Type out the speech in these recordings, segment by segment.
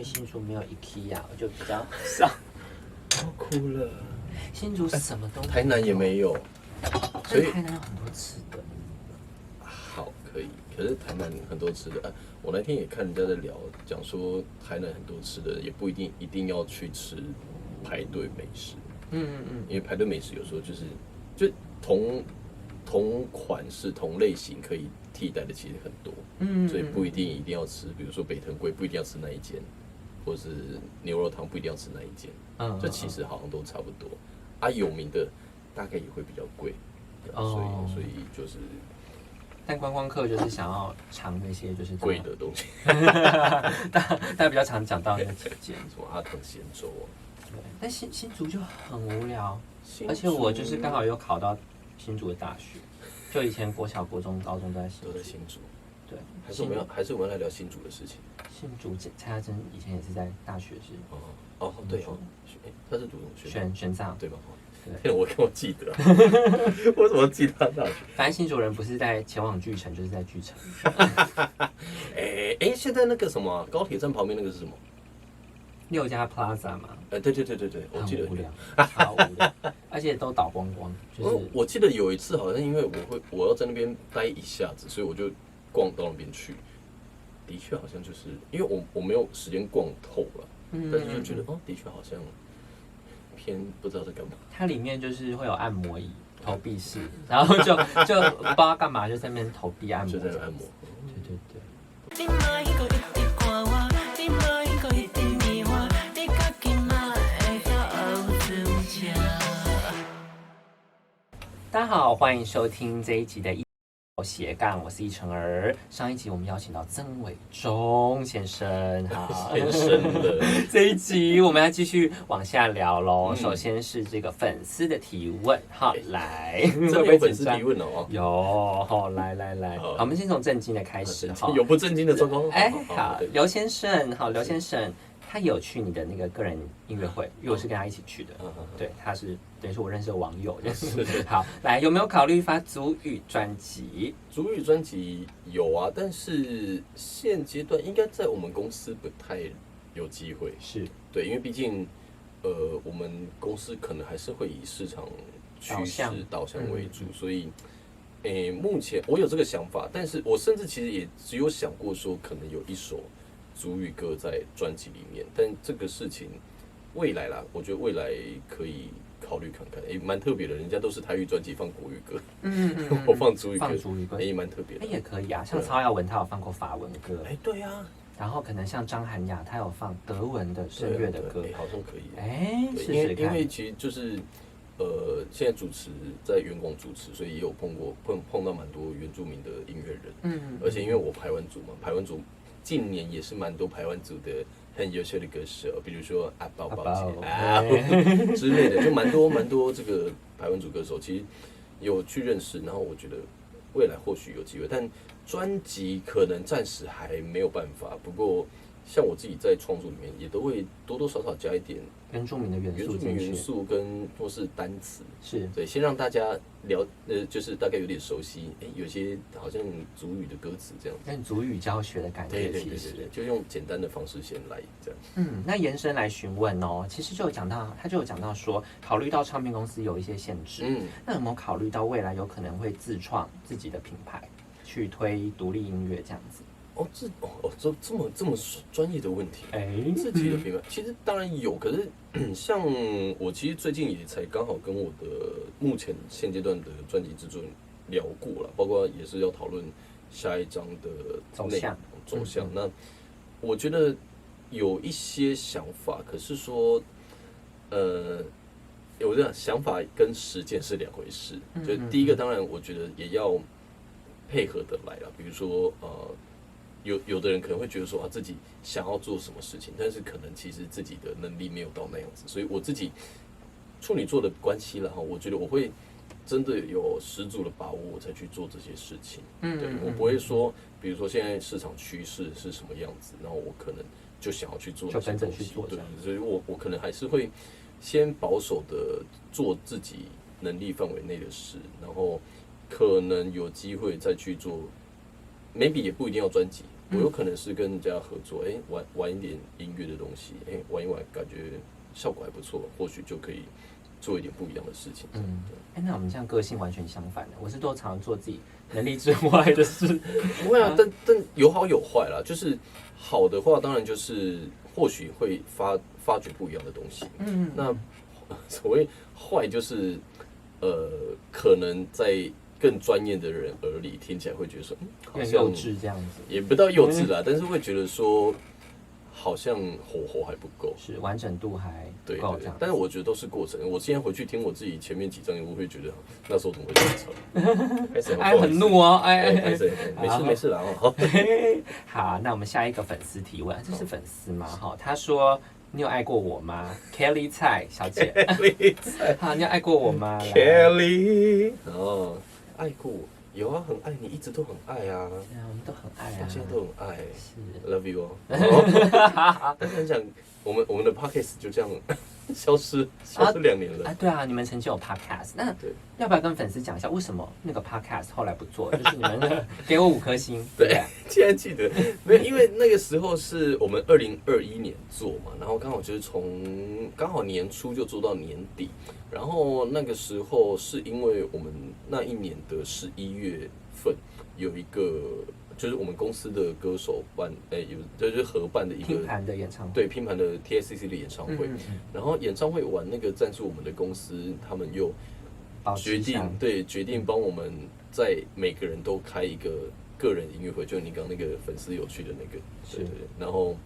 新竹没有 IKEA， 我就比较少。我哭了。新竹什么都没有，台南也没有，所以台南有很多吃的。好可以。可是台南很多吃的，我那天也看人家在聊，讲说台南很多吃的也不一定要去吃排队美食。因为排队美食有时候就同款式同类型可以替代的其实很多，所以不一定要吃，比如说北藤贵不一定要吃那一间，或者是牛肉汤不一定要吃那一间，这其实好像都差不多。有名的大概也会比较贵，所以就是。但观光客就是想要尝那些就是贵的东西，大家比较常讲到那几间，什么阿藤咸粥啊。对，但新竹就很无聊，而且我就是刚好有考到新竹的大学，就以前国小、国中、高中都在新竹。对，还是我们来聊新竹的事情。新竹蔡家珍以前也是在大学是对哦，他是读玄奘对吧？对，我记得，我怎么记得他大学？反正新竹人不是在前往巨城，就是在巨城。现在那个什么高铁站旁边那个是什么？6家 Plaza 嘛。对，我记得很无聊，超无聊，而且都倒光光。就是我记得有一次好像因为我要在那边待一下子，所以我就逛到那边去。的确好像就是因为我没有时间逛透了，但是就觉得的确好像。偏不知道在干嘛，它里面就是会有按摩椅、投币式，然后就不知道干嘛，就在那边投币按摩，就在那按摩。对。大家好，欢迎收听这一集的斜杠，我是易成儿。上一集我们邀请到曾伟忠先生，好，先生的这一集我们要继续往下聊喽。首先是这个粉丝的提问，好，来，真的有粉丝提问哦？有，好，来，好，我们先从正经的开始，哈，有不正经的状况。好，刘先生，刘先生。他有去你的那个个人音乐会，因为我是跟他一起去的。对，他是等于是我认识的网友。好，来，有没有考虑发族语专辑？族语专辑有啊，但是现阶段应该在我们公司不太有机会。是对，因为毕竟我们公司可能还是会以市场趋势导向为主，所以目前我有这个想法，但是我甚至其实也只有想过说，可能有一首族语歌在专辑里面，但这个事情未来啦，我觉得未来可以考虑看看，蛮特别的，人家都是台语专辑放国语歌，我放族语歌，蛮特别的，也可以啊，像曹雅文他有放过法文歌，对啊，然后可能像张涵雅他有放德文的声乐的歌，好像可以，试试看，因为其实就是现在主持在员工主持，所以也有碰到蛮多原住民的音乐人，而且因为我排湾族嘛，排湾族。近年也是蛮多排湾族的很优秀的歌手，比如说阿宝之类的，就蛮多这个排湾族歌手，其实有去认识，然后我觉得未来或许有机会，但专辑可能暂时还没有办法。不过像我自己在创作里面，也都会多多少少加一点原住民的元素跟或是单词，是对，先让大家就是大概有点熟悉，有些好像族语的歌词这样子，跟族语教学的感觉，对，就用简单的方式先来这样。那延伸来询问哦，其实他就有讲到说，考虑到唱片公司有一些限制，那有没有考虑到未来有可能会自创自己的品牌，去推独立音乐这样子？这么专业的问题，自己的品牌其实当然有，可是像我其实最近也才刚好跟我的目前现阶段的专辑制作人聊过了，包括也是要讨论下一张的走向。那我觉得有一些想法，可是说有的想法跟实践是两回事。就第一个，当然我觉得也要配合的来了，比如说有的人可能会觉得说自己想要做什么事情，但是可能其实自己的能力没有到那样子，所以我自己处女座的关系了哈，我觉得我会真的有十足的把握，我才去做这些事情。对，我不会说，比如说现在市场趋势是什么样子，然后我可能就想要去做那些东西，对，所以我可能还是会先保守的做自己能力范围内的事，然后可能有机会再去做。maybe 也不一定要专辑，我有可能是跟人家合作，玩一点音乐的东西，玩一玩，感觉效果还不错，或许就可以做一点不一样的事情。那我们这样个性完全相反的，我是都常做自己能力之外的事。不会啊，但有好有坏啦。就是好的话，当然就是或许会发掘不一样的东西。那所谓坏就是可能在更专业的人耳里听起来会觉得说，好像幼稚这样子，也不到幼稚啦，但是会觉得说，好像火还不够，是完整度还不够这样。但是我觉得都是过程。我现在回去听我自己前面几张，我会觉得那时候怎么会这么吵？很怒哦，没事啦。好，那我们下一个粉丝提问，这是粉丝吗？哈，他说。你有爱过我吗 ？Kelly 蔡小姐，好，你有爱过我吗 ？Kelly， 爱过我，有啊，很爱你，一直都很爱啊。对啊，我们都很爱啊，到现在都很爱。是 ，Love you 哦。但是很想，我们的 podcast 就这样消失2年了。对啊，你们曾经有 podcast， 那要不要跟粉丝讲一下，为什么那个 podcast 后来不做？就是你们给我5颗星。对，竟然记得，没有，因为那个时候是我们2021年做嘛，然后刚好就是刚好年初就做到年底，然后那个时候是因为我们那一年的11月份有一个。就是我们公司的歌手办，就是合办的一个拼盘的演唱会，对，拼盘的 TSCC 的演唱会。然后演唱会完，那个赞助我们的公司，他们又决定帮我们在每个人都开一个个人音乐会，就你刚刚那个粉丝有去的那个，对。然后，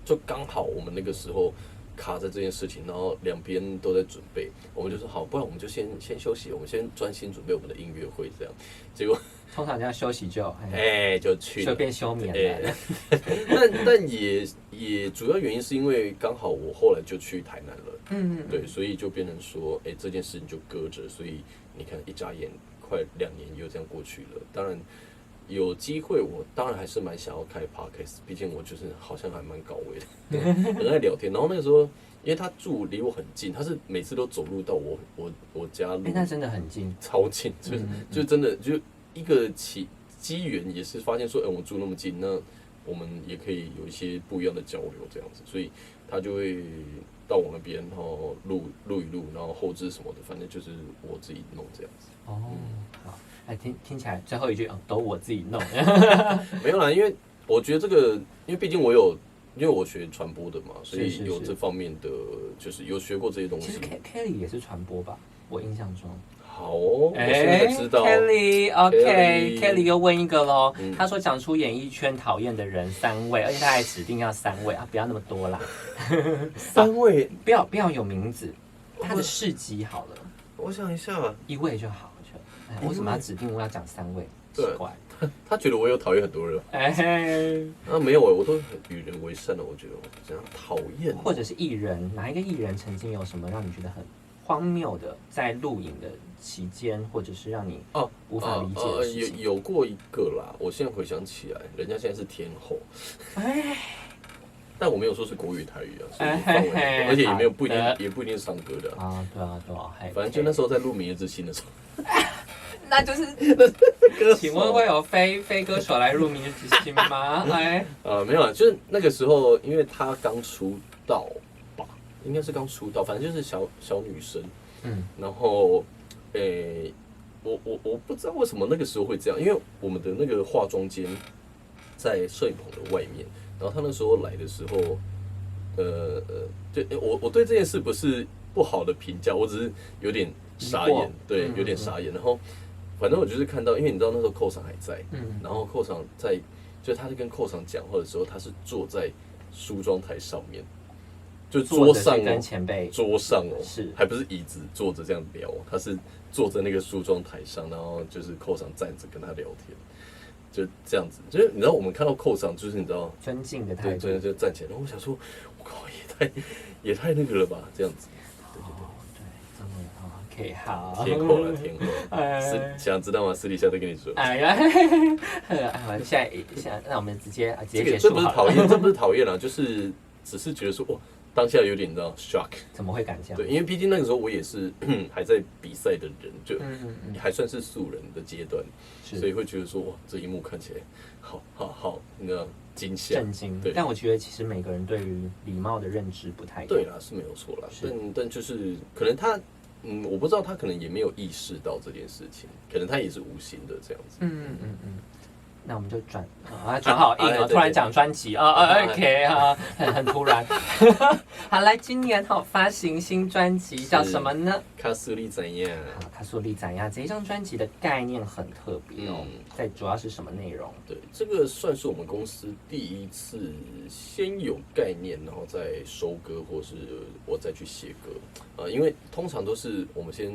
就刚好我们那个时候卡在这件事情，然后两边都在准备，我们就说好，不然我们就先休息，我们先专心准备我们的音乐会，这样。结果通常这样休息就就去就变休眠了。但也主要原因是因为刚好我后来就去台南了，对，所以就变成说，这件事情就搁着，所以你看一眨眼快2年又这样过去了。当然有机会，我当然还是蛮想要开 podcast， 毕竟我就是好像还蛮高危的，很爱聊天。然后那个时候，因为他住离我很近，他是每次都走路到我家路，那真的很近，超近，就真的就一个机缘，也是发现说，我住那么近，那我们也可以有一些不一样的交流这样子，所以他就会到我那边，然后录一录，然后后置什么的，反正就是我自己弄这样子。好。听起来最后一句都我自己弄，没有啦，因为我觉得这个，因为毕竟因为我学传播的嘛，所以有这方面的，就是有学过这些东西。其实 Kelly 也是传播吧，我印象中。好哦，我现在知道。Kelly 又问一个喽，他说讲出演艺圈讨厌的人3位，而且他还指定要3位啊，不要那么多啦。3位，不要有名字，他的事迹好了。我想一下，1位就好。为什么要指定我要讲3位？奇怪，他觉得我有讨厌很多人。没有我都与人为善的。我觉得我这样讨厌，或者是艺人，哪一个艺人曾经有什么让你觉得很荒谬的，在录影的期间，或者是让你无法理解的事情？有过一个啦，我现在回想起来，人家现在是天后。但我没有说是国语台语啊，而且也没有也不一定是唱歌的啊。对啊，反正就那时候在录《明日之星》的时候。那就是请问会有非歌手来入《明日之星》吗？没有啊，就是那个时候，因为她刚出道吧，应该是刚出道，反正就是小女生。然后，我不知道为什么那个时候会这样，因为我们的那个化妆间在摄影棚的外面，然后她那时候来的时候，我对这件事不是不好的评价，我只是有点傻眼，对，有点傻眼，然后。反正我就是看到，因为你知道那时候寇长还在，然后寇长在，就他在跟寇长讲话的时候，他是坐在梳妆台上面，就桌上跟前辈桌上是还不是椅子坐着这样聊，他是坐在那个梳妆台上，然后就是寇长站着跟他聊天，就这样子，就是你知道我们看到寇长，就是你知道尊敬的态度，对，就站起来，然后我想说，我靠，也太那个了吧，这样子。OK， 好，天后了，天后。想知道吗？私底下再跟你说。现在，那我们直接结束。这不是讨厌，这不是讨厌啦，就是只是觉得说，哇，当下有点你知道 shock， 怎么会敢这样？对，因为毕竟那个时候我也是还在比赛的人，就还算是素人的阶段，所以会觉得说哇，这一幕看起来好那个惊吓、震惊。对，但我觉得其实每个人对于礼貌的认知不太一样。对啦，是没有错啦，但就是可能他。我不知道他可能也没有意识到这件事情，可能他也是无心的这样子。那我们就转好硬哦，突然讲专辑OK 啊，很突然。好，来，今年发行新专辑叫什么呢？卡苏里怎样？卡苏里怎样？这一张专辑的概念很特别哦，在主要是什么内容？对，这个算是我们公司第一次先有概念，然后再收歌，或是我再去写歌。因为通常都是我们先。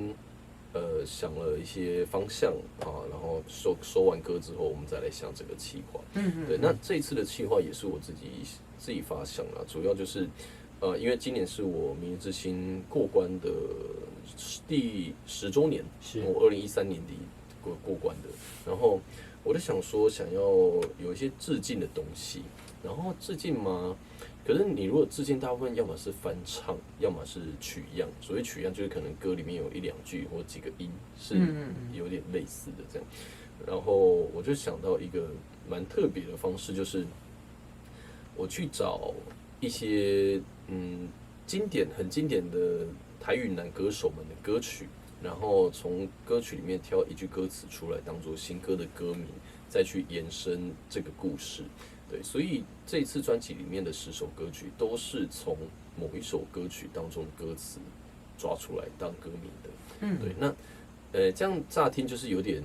想了一些方向啊，然后收完歌之后，我们再来想这个企划。对，那这一次的企划也是我自己发想啊，主要就是因为今年是我明日之星过关的第10周年，是我2013年底过关的，然后我就想说，想要有一些致敬的东西，然后致敬嘛。可是你如果致敬，大部分要么是翻唱，要么是取样。所谓取样，就是可能歌里面有1-2句或几个音是有点类似的这样。然后我就想到一个蛮特别的方式，就是我去找一些很经典的台语男歌手们的歌曲，然后从歌曲里面挑一句歌词出来，当做新歌的歌名，再去延伸这个故事。对，所以这一次专辑里面的10首歌曲都是从某一首歌曲当中歌词抓出来当歌名的。对，那这样乍听就是有点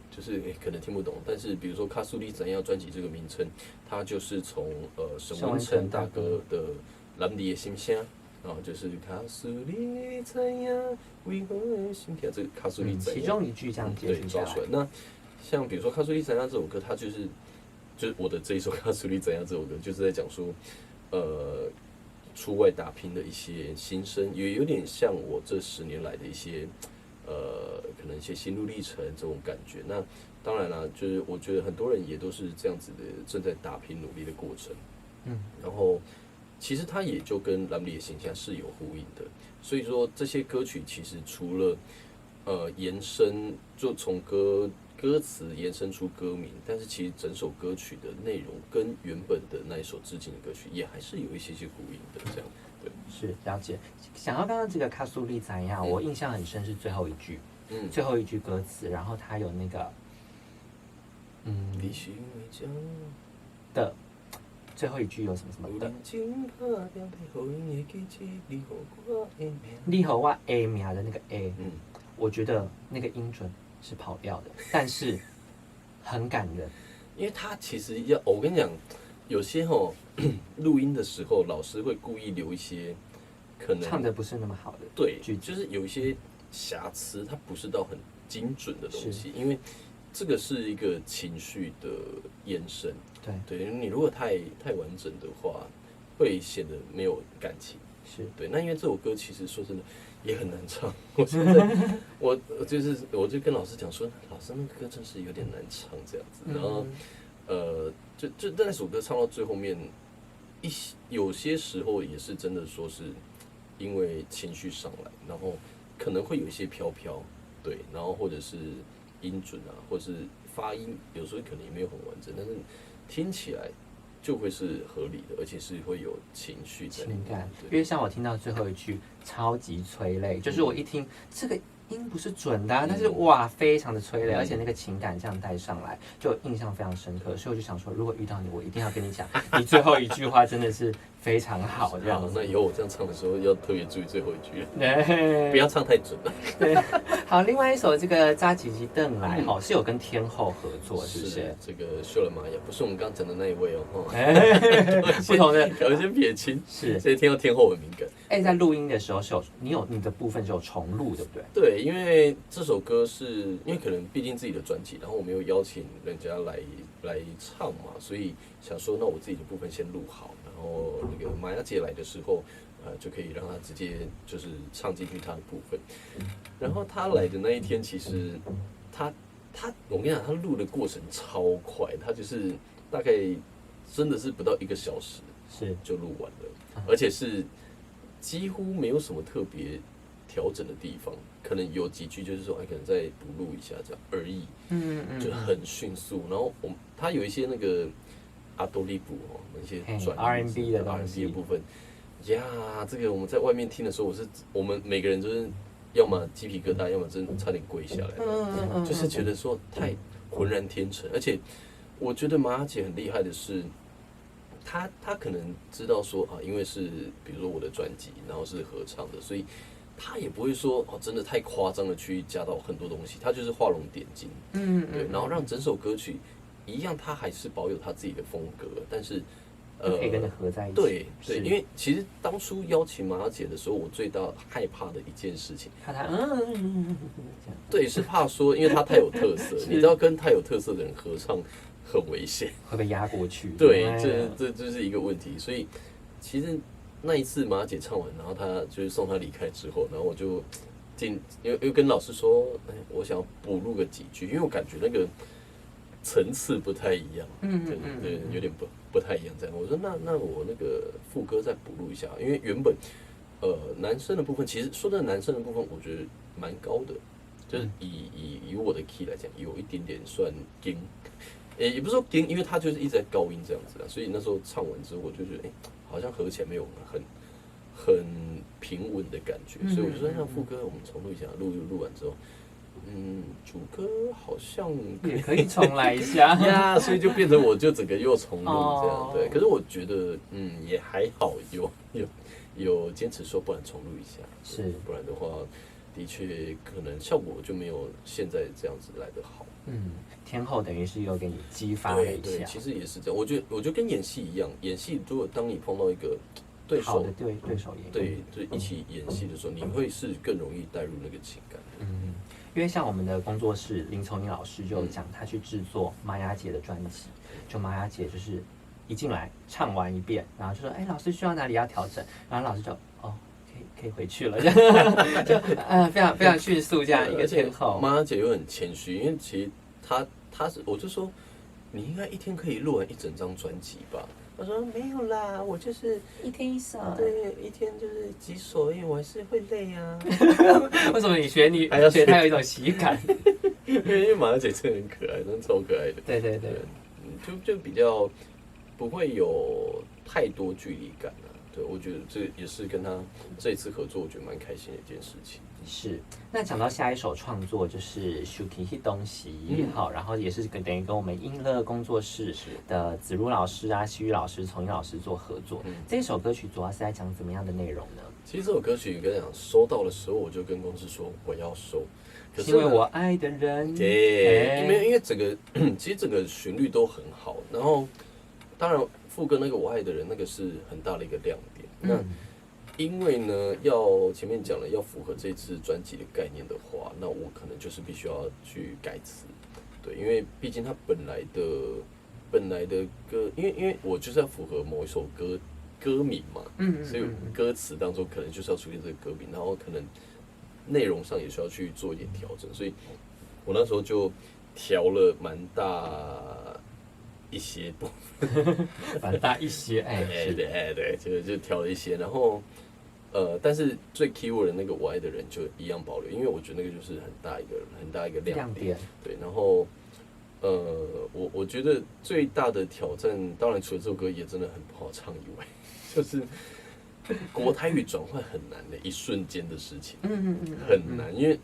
就是可能听不懂，但是比如说卡苏里怎样专辑这个名称，它就是从沈文程大哥的《蓝底的心声》，然后就是卡苏里怎样为何会心跳，这个卡苏里怎样，其中一句这样接续下来。抓出来。那像比如说卡苏里怎样这首歌，它就是我的这一首《卡苏里怎样》这首歌，就是在讲说，出外打拼的一些心声，也有点像我这10年来的一些，可能一些心路历程这种感觉。那当然啦，就是我觉得很多人也都是这样子的，正在打拼努力的过程。然后其实它也就跟蓝里的形象是有呼应的。所以说这些歌曲其实除了延伸，就从歌词延伸出歌名，但是其实整首歌曲的内容跟原本的那一首致敬的歌曲也还是有一些呼应的，这样对。是了解。想要刚刚这个卡苏里怎样，我印象很深是最后一句，最后一句歌词，然后它有那个的最后一句有什么什么的，你和我 A 名的那个 A，我觉得那个音准是跑调的，但是很感人，因为他其实我跟你讲，有些录音的时候，老师会故意留一些可能唱的不是那么好的，对，就是有一些瑕疵，它不是到很精准的东西，因为这个是一个情绪的延伸，对，你如果太完整的话，会显得没有感情，对。那因为这首歌其实说真的也很难唱，我现在我就跟老师讲说，老师那个歌真是有点难唱这样子。然后就那首歌唱到最后面，有些时候也是真的说是因为情绪上来，然后可能会有一些飘飘，对，然后或者是音准啊，或者是发音，有时候可能也没有很完整，但是听起来就会是合理的，而且是会有情绪在里面。情感，因为像我听到最后一句超级催泪，就是我一听这个音不是准的，但是哇，非常的催泪，而且那个情感这样带上来，就印象非常深刻。所以我就想说，如果遇到你，我一定要跟你讲，你最后一句话真的是非常好，这样子。那以后我这样唱的时候要特别注意最后一句，不要唱太准了。对，好，另外一首这个扎吉吉邓来是有跟天后合作，是不是？这个秀兰玛雅不是我们刚刚讲的那一位哦，不同的有一些撇清，是，所以听到天后很敏感。在录音的时候是有你的部分是有重录，对不对？对，因为这首歌是因为可能毕竟自己的专辑，然后我没有邀请人家来唱嘛，所以想说那我自己的部分先录好，然后那个玛雅姐来的时候，就可以让她直接就是唱进去她的部分。然后她来的那一天，其实我跟你讲，她录的过程超快，她就是大概真的是不到1个小时。是就录完了，而且是几乎没有什么特别调整的地方，可能有几句就是说，可能再补录一下这样而已，就很迅速。然后他有一些那个阿多利布那些转 R&B 的东西 R&B 的部分，呀，这个我们在外面听的时候，我们每个人就是要么鸡皮疙瘩，要么真的差点跪下来，就是觉得说太浑然天成。而且我觉得玛雅姐很厉害的是，她可能知道说因为是比如说我的专辑，然后是合唱的，所以她也不会说真的太夸张的去加到很多东西，她就是画龙点睛，对，然后让整首歌曲一样，她还是保有她自己的风格，但是可以跟着合在一起。对，因为其实当初邀请玛雅姐的时候，我最大害怕的一件事情，怕她对，是怕说，因为她太有特色，你知道跟太有特色的人合唱很危险，会被压过去。对，这是一个问题。所以其实那一次玛雅姐唱完，然后她就是送她离开之后，然后我就又跟老师说，我想要补录个几句，因为我感觉那个层次不太一样，对，有点不太一样这样。我说那我那个副歌再补录一下，因为原本男生的部分，其实说真的男生的部分，我觉得蛮高的，就是以我的 key 来讲，有一点点算低，也不是说低，因为他就是一直在高音这样子啊，所以那时候唱完之后，我就觉得好像合起来没有很平稳的感觉，所以我就说让副歌我们重录一下，录完之后。主歌好像也可以重来一下呀，所以就变成我就整个又重录这样，对。可是我觉得也还好，有坚持说不然重录一下，是，不然的话的确可能效果就没有现在这样子来得好。天后等于是又给你激发了一下，对，其实也是这样。我觉得跟演戏一样，演戏如果当你碰到一个对手，对手演，对一起演戏的时候，你会是更容易带入那个情感。因为像我们的工作室林从英老师就讲，他去制作玛雅姐的专辑，就玛雅姐就是一进来唱完一遍，然后就说老师需要哪里要调整，然后老师就可以回去了，就非常非常迅速这样一个天后。玛雅姐又很谦虚，因为其实她是我就说你应该一天可以录完一整张专辑吧。我说没有啦，我就是一天一首，对，一天就是几首，因为我还是会累啊。为什么你学他有一种喜感？因为玛雅姐真的很可爱，真的超可爱的。对，就比较不会有太多距离感啊。对，我觉得这也是跟他这一次合作，我觉得蛮开心的一件事情。是，那讲到下一首创作就是《Shuki Hit 东西》好，然后也是等于跟我们英乐工作室的子如老师啊、西域老师、从英老师做合作。这首歌曲主要是在讲怎么样的内容呢？其实这首歌曲跟你讲，收到的时候我就跟公司说我要收，可是因为我爱的人，对，因为整个其实整个旋律都很好，然后当然副歌那个我爱的人那个是很大的一个亮点。那因为呢，前面讲了要符合这次专辑的概念的话，那我可能就是必须要去改词，对，因为毕竟它本来的歌，因为我就是要符合某一首歌名嘛，所以歌词当中可能就是要出现这个歌名，然后可能内容上也需要去做一点调整，所以我那时候就调了蛮大一些部分，蛮大一些，对，就调了一些，然后。但是最 keyword 的那个我爱的人就一样保留，因为我觉得那个就是很大一个亮点。对，然后我觉得最大的挑战，当然除了这首歌也真的很不好唱以外，就是国台语转换很难的一瞬间的事情，很难，因为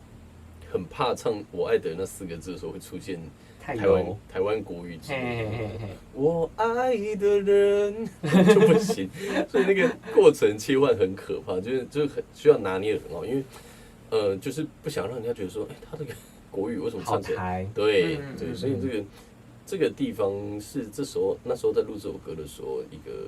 很怕唱我爱的人那4个字的时候会出现。台湾国语之类的，我爱的人就不行，所以那个过程切换很可怕，就是很需要拿捏得很好，因为就是不想让人家觉得说，他这个国语为什么唱起来？对，所以这个地方是那时候在录这首歌的时候，一个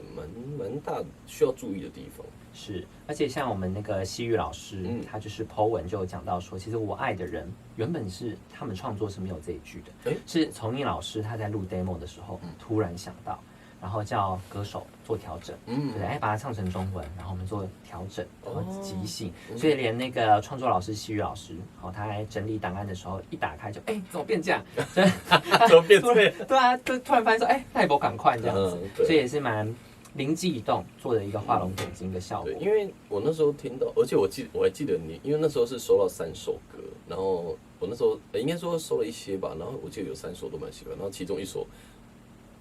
蛮大需要注意的地方。是，而且像我们那个西域老师，他就是 po 文就有讲到说，其实我爱的人原本是他们创作是没有这一句的，是从英老师他在录 demo 的时候突然想到，然后叫歌手做调整，对，把它唱成中文，然后我们做调整，然后即兴，所以连那个创作老师西域老师，他来整理档案的时候，一打开就怎么变这样？怎么变这样？对啊，就突然发现说，那也不赶快这样子，所以也是蛮灵机一动做的一个画龙点睛的效果。对，因为我那时候听到，而且我还记得你，因为那时候是收到3首歌，然后我那时候应该说收了一些吧，然后我记得有3首都蛮喜欢，然后其中1首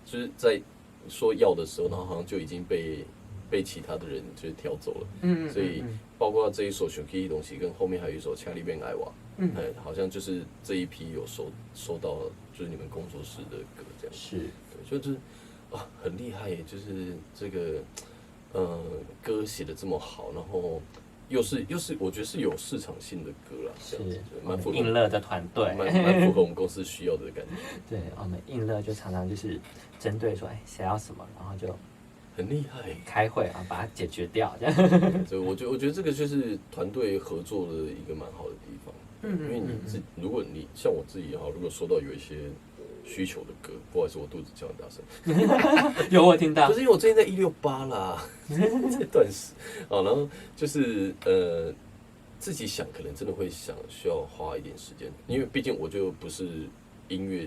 就是在说要的时候，然后好像就已经被其他的人就是挑走了，所以包括这一首《选 Key》的东西，跟后面还有一首《恰里变爱娃》，好像就是这一批有收到就是你们工作室的歌这样，是，对，就是啊很厉害耶，就是这个歌写的这么好，然后又是我觉得是有市场性的歌啦，这样子蛮符合印乐的团队，蛮符合我们公司需要的感觉。对，我们印乐就常常就是针对说，谁要什么，然后就很厉害，开会啊，把它解决掉，这样。所以我觉得这个就是团队合作的一个蛮好的地方。因为如果你像我自己也好，如果收到有一些需求的歌，不好意思，我肚子叫很大声。有我听到，不是因为我最近在168啦，在断食啊，然后就是自己想可能真的会需要花一点时间，因为毕竟我就不是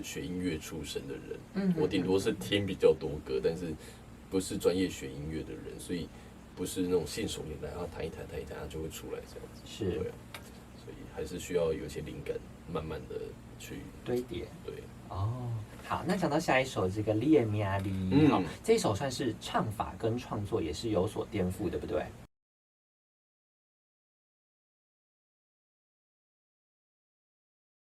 学音乐出身的人，我顶多是听比较多歌，但是不是专业学音乐的人，所以不是那种信手拈来，然后弹一弹它就会出来这样子。是，对啊，所以还是需要有一些灵感，慢慢的去堆叠。对，哦，好，那讲到下一首这个《列米亚里》，这一首算是唱法跟创作也是有所颠覆，对不对？